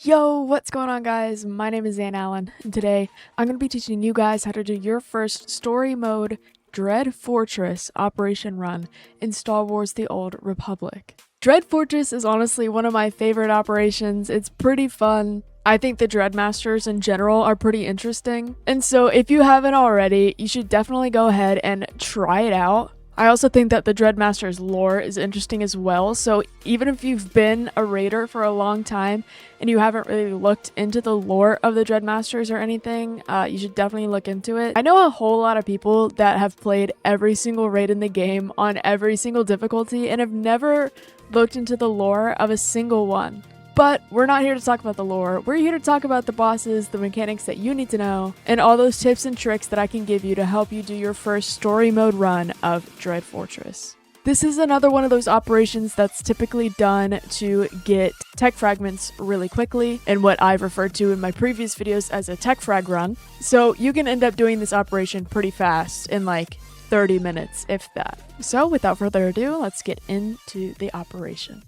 Yo, what's going on, guys? My name is Zan Allen, and today I'm going to be teaching you guys how to do your first story mode Dread Fortress Operation Run in Star Wars The Old Republic. Dread Fortress is honestly one of my favorite operations. It's pretty fun. I think the Dreadmasters in general are pretty interesting, and so if you haven't already, you should definitely go ahead and try it out. I also think that the Dreadmasters lore is interesting as well, so even if you've been a raider for a long time and you haven't really looked into the lore of the Dreadmasters or anything, you should definitely look into it. I know a whole lot of people that have played every single raid in the game on every single difficulty and have never looked into the lore of a single one. But we're not here to talk about the lore. We're here to talk about the bosses, the mechanics that you need to know, and all those tips and tricks that I can give you to help you do your first story mode run of Dread Fortress. This is another one of those operations that's typically done to get tech fragments really quickly, and what I've referred to in my previous videos as a tech frag run. So you can end up doing this operation pretty fast in like 30 minutes, if that. So without further ado, let's get into the operation.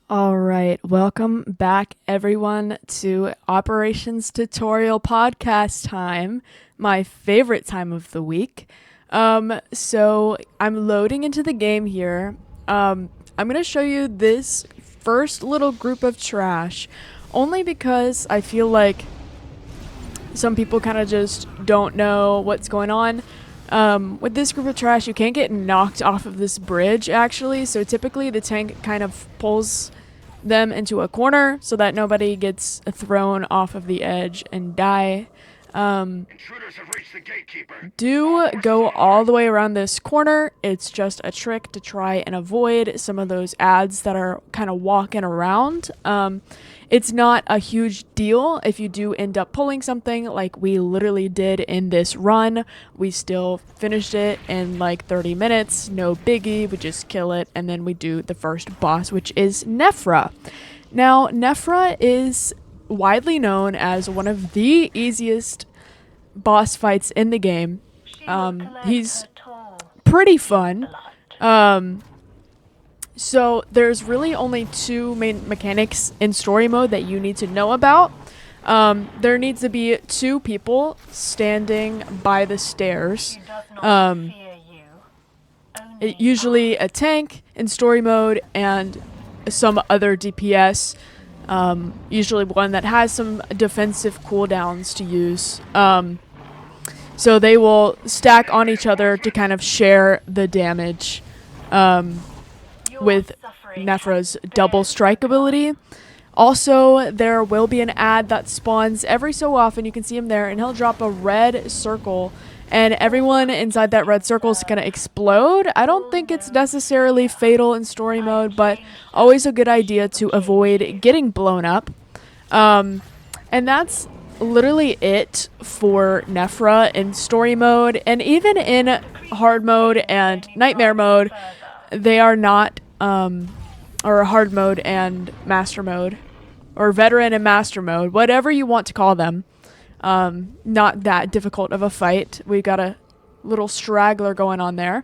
Alright, welcome back everyone to Operations Tutorial Podcast time, my favorite time of the week. So I'm loading into the game here. I'm going to show you this first little group of trash, only because I feel like some people kind of just don't know what's going on. With this group of trash, you can't get knocked off of this bridge actually, so typically the tank kind of pulls them into a corner so that nobody gets thrown off of the edge and die. Intruders have reached the gatekeeper. Do go all the way around this corner. It's just a trick to try and avoid some of those ads that are kind of walking around. It's not a huge deal if you do end up pulling something like we literally did in this run. We still finished it in like 30 minutes. No biggie. We just kill it and then we do the first boss, which is Nefra. Now, Nefra is widely known as one of the easiest boss fights in the game. He's pretty fun. So there's really only two main mechanics in story mode that you need to know about. There needs to be two people standing by the stairs. Usually a tank in story mode and some other DPS. Usually one that has some defensive cooldowns to use. So they will stack on each other to kind of share the damage with Nefra's double strike ability. Also, there will be an ad that spawns every so often. You can see him there, and he'll drop a red circle, and everyone inside that red circle is going to explode. I don't think it's necessarily fatal in story mode, but always a good idea to avoid getting blown up. And that's literally it for Nefra in story mode. And even in hard mode and nightmare mode, they are not, or hard mode and master mode, or veteran and master mode, whatever you want to call them. Not that difficult of a fight. We've got a little straggler going on there.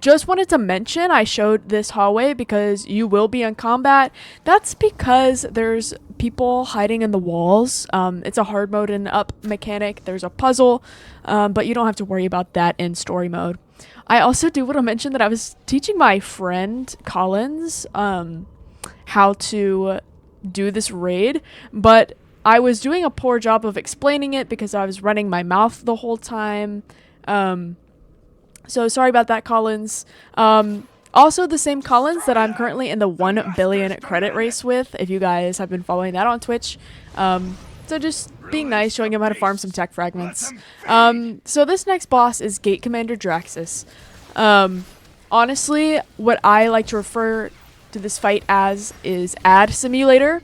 Just wanted to mention I showed this hallway because you will be in combat. That's because there's people hiding in the walls. It's a hard mode and up mechanic. There's a puzzle, but you don't have to worry about that in story mode. I also do want to mention that I was teaching my friend Collins how to do this raid, but I was doing a poor job of explaining it because I was running my mouth the whole time. So sorry about that, Collins. Also the same Collins that I'm currently in the 1 billion credit race with, if you guys have been following that on Twitch. So just being nice, showing him how to farm some tech fragments. So this next boss is Gate Commander Draxus. Honestly, what I like to refer to this fight as is ad simulator.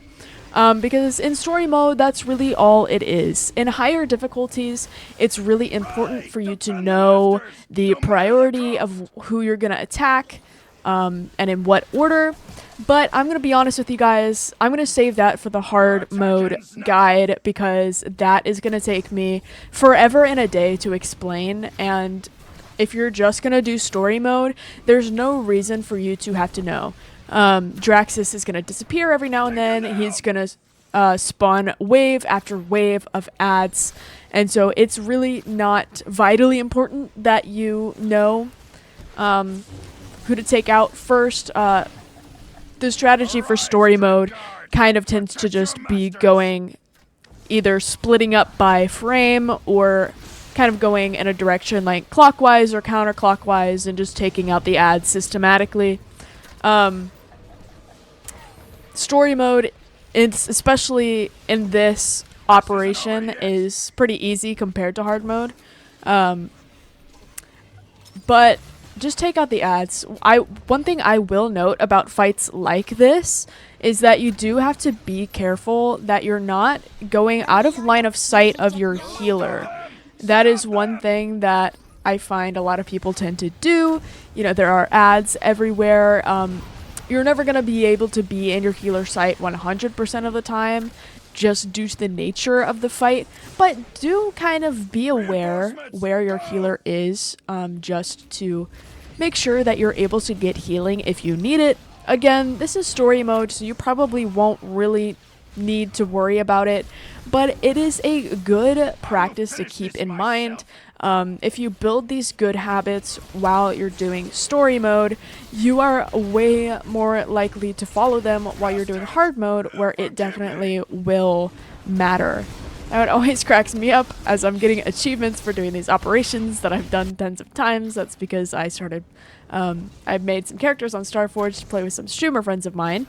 Because in story mode, that's really all it is. In higher difficulties, it's really important for you to know the priority of who you're going to attack, and in what order. But I'm going to be honest with you guys, I'm going to save that for the hard mode guide because that is going to take me forever and a day to explain, and if you're just going to do story mode, there's no reason for you to have to know Draxus is going to disappear every now and then. He's going to spawn wave after wave of ads. And so it's really not vitally important that you know who to take out first. The strategy for story mode kind of tends to just be going either splitting up by frame or kind of going in a direction like clockwise or counterclockwise and just taking out the ads systematically. Story mode, especially in this operation, is pretty easy compared to hard mode. But just take out the ads. One thing I will note about fights like this is that you do have to be careful that you're not going out of line of sight of your healer. That is one thing that I find a lot of people tend to do. You know, there are ads everywhere. You're never going to be able to be in your healer sight 100% of the time, just due to the nature of the fight, but do kind of be aware where your healer is, just to make sure that you're able to get healing if you need it. Again, this is story mode, so you probably won't really need to worry about it, but it is a good practice to keep in mind. If you build these good habits while you're doing story mode, you are way more likely to follow them while you're doing hard mode, where it definitely will matter. Now, it always cracks me up as I'm getting achievements for doing these operations that I've done tons of times. That's because I started, I've made some characters on Starforge to play with some streamer friends of mine.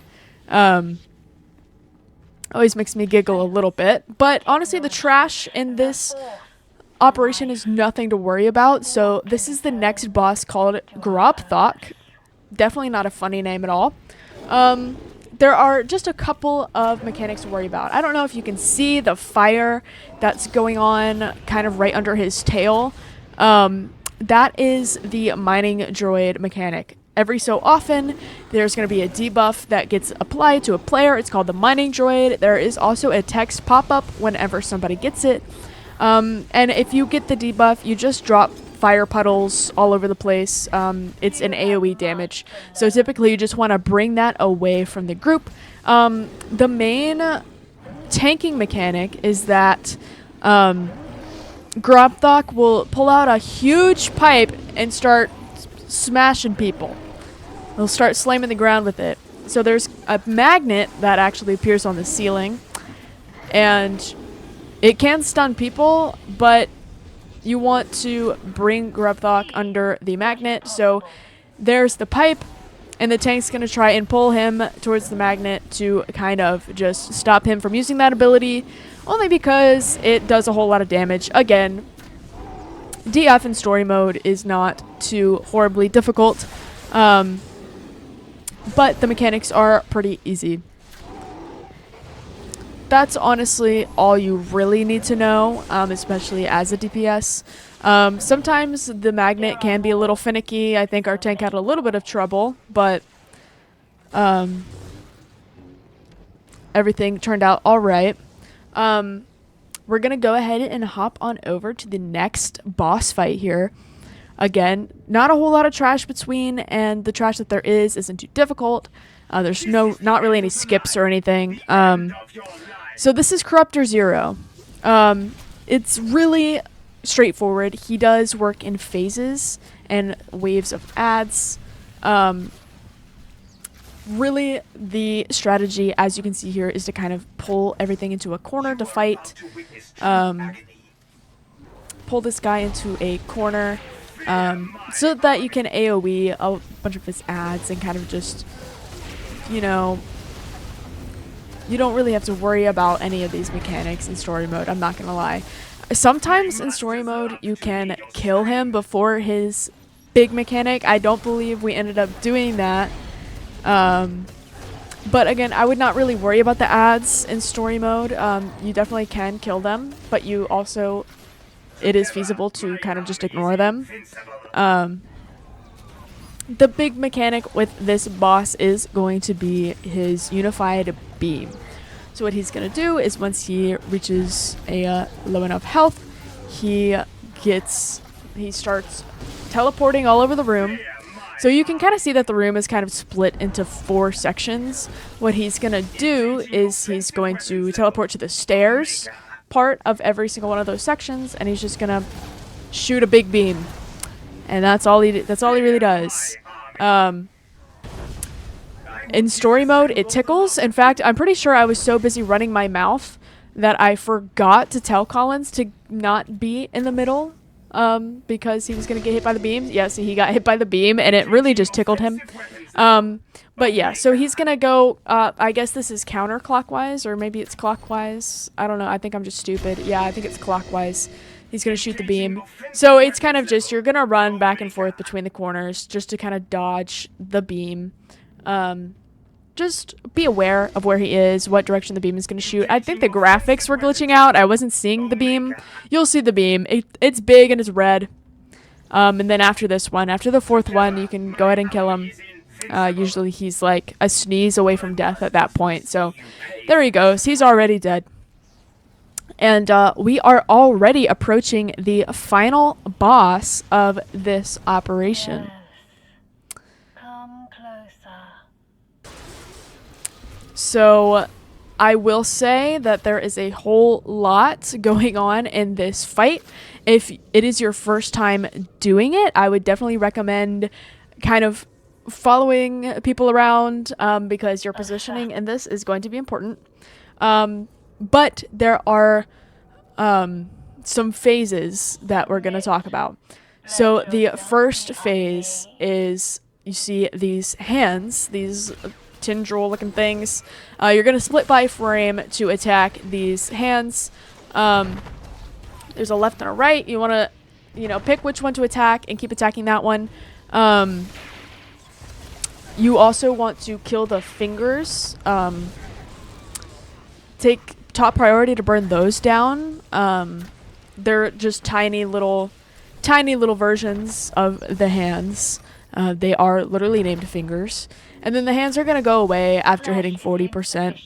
Always makes me giggle a little bit, but honestly, the trash in this operation is nothing to worry about. So this is the next boss, called Grob'thok. Definitely not a funny name at all. There are just a couple of mechanics to worry about. I don't know if you can see the fire that's going on kind of right under his tail. That is the mining droid mechanic. Every so often, there's going to be a debuff that gets applied to a player. It's called the mining droid. There is also a text pop-up whenever somebody gets it. And if you get the debuff, you just drop fire puddles all over the place. It's an AoE damage. So typically you just want to bring that away from the group. The main tanking mechanic is that Grob'thok will pull out a huge pipe and start smashing people. They'll start slamming the ground with it. So there's a magnet that actually appears on the ceiling, and it can stun people, but you want to bring Grob'thok under the magnet. So there's the pipe, and the tank's going to try and pull him towards the magnet to kind of just stop him from using that ability, only because it does a whole lot of damage. Again, DF in story mode is not too horribly difficult, but the mechanics are pretty easy. That's honestly all you really need to know, especially as a DPS. Sometimes the magnet can be a little finicky. I think our tank had a little bit of trouble, but everything turned out all right. We're going to go ahead and hop on over to the next boss fight here. Again, not a whole lot of trash between, and the trash that there is isn't too difficult. There's not really any skips or anything. So this is Corruptor Zero. It's really straightforward. He does work in phases and waves of ads. Really, the strategy, as you can see here, is to kind of pull everything into a corner to fight. Pull this guy into a corner so that you can AoE a bunch of his ads and kind of just, you know, you don't really have to worry about any of these mechanics in story mode, I'm not gonna lie. Sometimes in story mode, you can kill him before his big mechanic. I don't believe we ended up doing that. But again, I would not really worry about the ads in story mode. You definitely can kill them, but you also, it is feasible to kind of just ignore them. The big mechanic with this boss is going to be his unified beam. So what he's going to do is once he reaches a low enough health, he starts teleporting all over the room. So you can kind of see that the room is kind of split into 4 sections. What he's going to do is he's going to teleport to the stairs part of every single one of those sections, and he's just going to shoot a big beam. And that's all he really does. In story mode, it tickles. In fact, I'm pretty sure I was so busy running my mouth that I forgot to tell Collins to not be in the middle, because he was going to get hit by the beam. Yeah, see, he got hit by the beam, and it really just tickled him. But yeah, so he's going to go, I guess this is counterclockwise, or maybe it's clockwise. I don't know. I think I'm just stupid. Yeah, I think it's clockwise. He's going to shoot the beam. So it's kind of just, you're going to run back and forth between the corners just to kind of dodge the beam. Just be aware of where he is, what direction the beam is going to shoot. I think the graphics were glitching out. I wasn't seeing the beam. You'll see the beam. It's big and it's red. And then after this one, after the 4th one, you can go ahead and kill him. Usually he's like a sneeze away from death at that point. So there he goes. He's already dead. And we are already approaching the final boss of this operation. So I will say that there is a whole lot going on in this fight. If it is your first time doing it, I would definitely recommend kind of following people around, because your positioning in this is going to be important. But there are some phases that we're going to talk about. So the first phase is, you see these hands, these tendril looking things. You're going to split by frame to attack these hands. There's a left and a right. You want to, pick which one to attack and keep attacking that one. You also want to kill the fingers. Take top priority to burn those down. They're just tiny little versions of the hands. They are literally named fingers. And then the hands are going to go away after hitting 40%.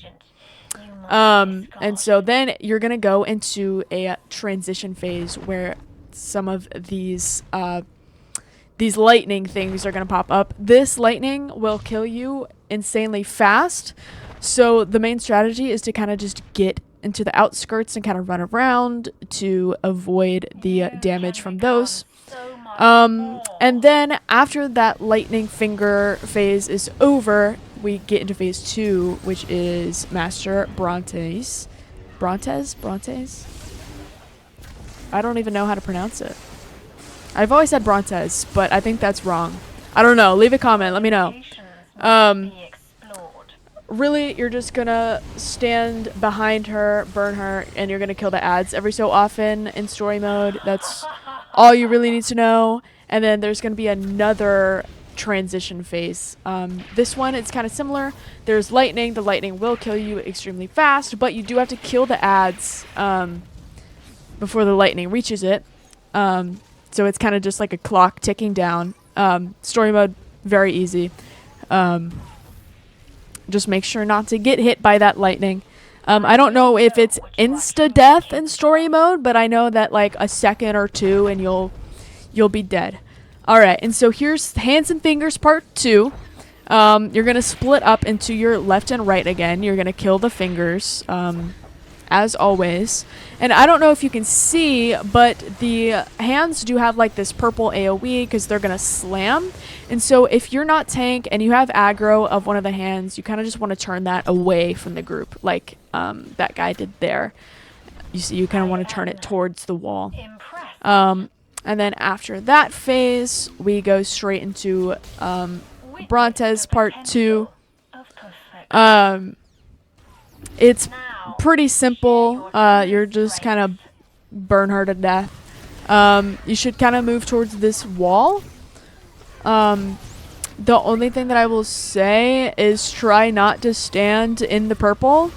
And so then you're going to go into a transition phase where some of these lightning things are going to pop up. This lightning will kill you insanely fast. So the main strategy is to kind of just get into the outskirts and kind of run around to avoid the damage from those. And then after that lightning finger phase is over, we get into phase 2, which is Master Brontes. Brontes? I don't even know how to pronounce it. I've always said Brontes, but I think that's wrong. I don't know. Leave a comment. Let me know. Really, you're just gonna stand behind her, burn her, and you're gonna kill the ads every so often in story mode. That's all you really need to know. And then there's gonna be another transition phase. This one, it's kind of similar. There's lightning. The lightning will kill you extremely fast, but you do have to kill the ads before the lightning reaches it. So it's kind of just like a clock ticking down. Story mode, very easy. Just make sure not to get hit by that lightning. I don't know if it's insta-death in story mode, but I know that like a second or two and you'll be dead. Alright, and so here's Hands and Fingers Part 2. You're going to split up into your left and right again. You're going to kill the fingers, as always. And I don't know if you can see, but the hands do have like this purple AoE because they're going to slam. And so if you're not tank and you have aggro of one of the hands, you kind of just want to turn that away from the group, like that guy did there. You see, you kind of want to turn it towards the wall. And then after that phase, we go straight into Brontes Part 2. It's pretty simple. You're just kind of burn her to death. You should kind of move towards this wall. The only thing that I will say is try not to stand in the purple.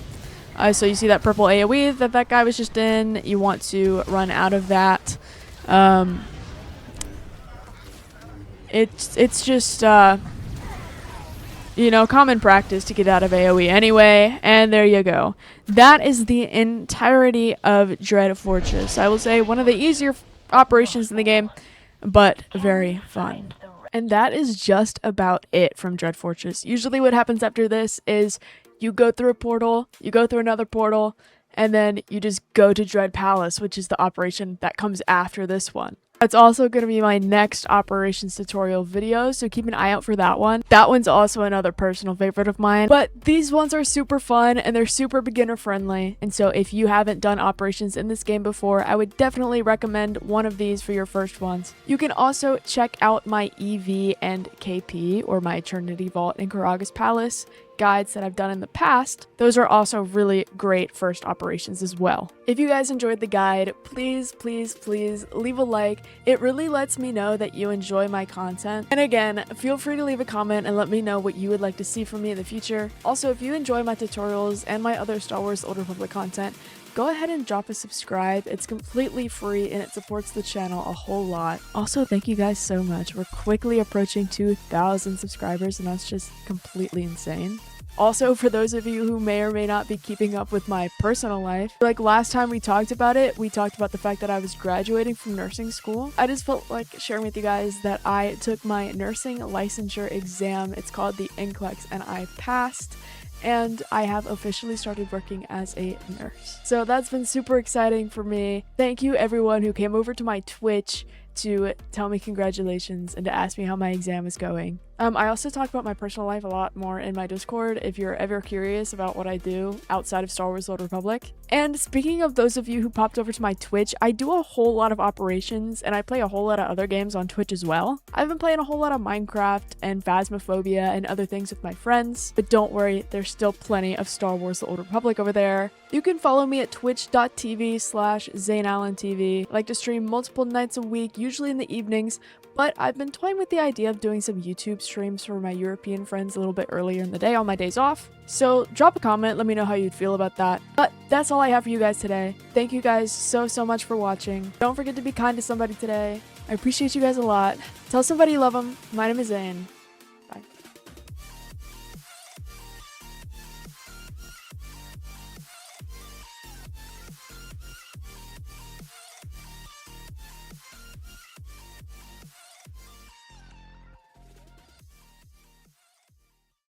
So you see that purple AoE that guy was just in. You want to run out of that. It's just common practice to get out of AoE anyway, and there you go. That is the entirety of Dread Fortress. I will say one of the easier operations in the game, but very fun. And that is just about it from Dread Fortress. Usually what happens after this is you go through a portal, you go through another portal, and then you just go to Dread Palace, which is the operation that comes after this one. That's also going to be my next operations tutorial video, so keep an eye out for that one. That one's also another personal favorite of mine, but these ones are super fun and they're super beginner friendly. And so if you haven't done operations in this game before, I would definitely recommend one of these for your first ones. You can also check out my EV and KP, or my Eternity Vault and Karagas Palace guides that I've done in the past. Those are also really great first operations as well. If you guys enjoyed the guide, please leave a like. It really lets me know that you enjoy my content. And again, feel free to leave a comment and let me know what you would like to see from me in the future. Also, if you enjoy my tutorials and my other Star Wars The Old Republic content, go ahead and drop a subscribe. It's completely free and it supports the channel a whole lot. Also, thank you guys so much. We're quickly approaching 2,000 subscribers and that's just completely insane. Also, for those of you who may or may not be keeping up with my personal life, like last time we talked about it, we talked about the fact that I was graduating from nursing school. I just felt like sharing with you guys that I took my nursing licensure exam. It's called the NCLEX and I passed. And I have officially started working as a nurse. So that's been super exciting for me. Thank you everyone who came over to my Twitch to tell me congratulations and to ask me how my exam is going. I also talk about my personal life a lot more in my Discord if you're ever curious about what I do outside of Star Wars The Old Republic. And speaking of those of you who popped over to my Twitch, I do a whole lot of operations and I play a whole lot of other games on Twitch as well. I've been playing a whole lot of Minecraft and Phasmophobia and other things with my friends, but don't worry, there's still plenty of Star Wars The Old Republic over there. You can follow me at twitch.tv/ZaneAllenTV. I like to stream multiple nights a week, usually in the evenings, but I've been toying with the idea of doing some YouTube streams for my European friends a little bit earlier in the day on my days off. So drop a comment, let me know how you'd feel about that. But that's all I have for you guys today. Thank you guys so much for watching. Don't forget to be kind to somebody today. I appreciate you guys a lot. Tell somebody you love them. My name is Zane.